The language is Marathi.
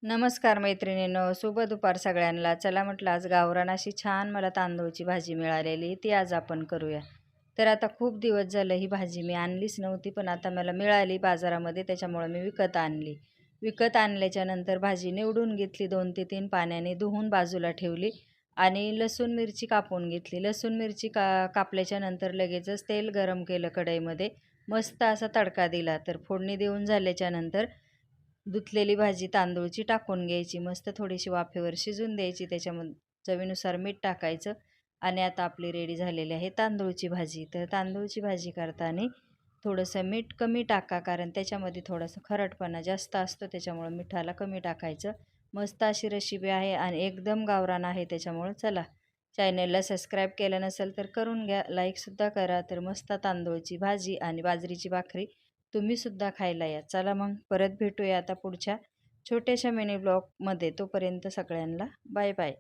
नमस्कार मैत्रिणींनो, शुभ दुपार सगळ्यांना. चला म्हटलं आज गावरान अशी छान मला तांदूळची भाजी मिळालेली, ती आज आपण करूया. तर आता खूप दिवस झालं ही भाजी मी आणलीच नव्हती, पण आता मला मिळाली बाजारामध्ये, त्याच्यामुळं मी विकत आणली. विकत आणल्याच्या नंतर भाजी निवडून घेतली, 2 ते 3 पाण्याने धुवून बाजूला ठेवली आणि लसूण मिरची कापून घेतली. लसूण मिरची कापल्याच्या नंतर लगेचच तेल गरम केलं कढईमध्ये. मस्त असा तडका दिला. तर फोडणी देऊन झाल्याच्या नंतर धुतलेली भाजी तांदूळची टाकून घ्यायची. मस्त थोडीशी वाफेवर शिजून द्यायची. त्याच्यामध्ये चवीनुसार मीठ टाकायचं आणि आता आपली रेडी झालेली आहे तांदूळची भाजी. तर तांदूळची भाजी करताना थोडंसं मीठ कमी टाका, कारण त्याच्यामध्ये थोडंसं खरटपणा जास्त असतो, त्याच्यामुळं मिठाला कमी टाकायचं. मस्त अशी रेसिपी आहे आणि एकदम गावरान आहे. त्याच्यामुळं चला, चॅनलला सबस्क्राईब केलं नसेल तर करून घ्या, लाईकसुद्धा करा. तर मस्त तांदूळची भाजी आणि बाजरीची भाकरी तुम्हीसुद्धा खायला या. चला मग परत भेटूया आता पुढच्या छोट्याशा मिनी ब्लॉगमध्ये. तोपर्यंत सगळ्यांना बाय बाय.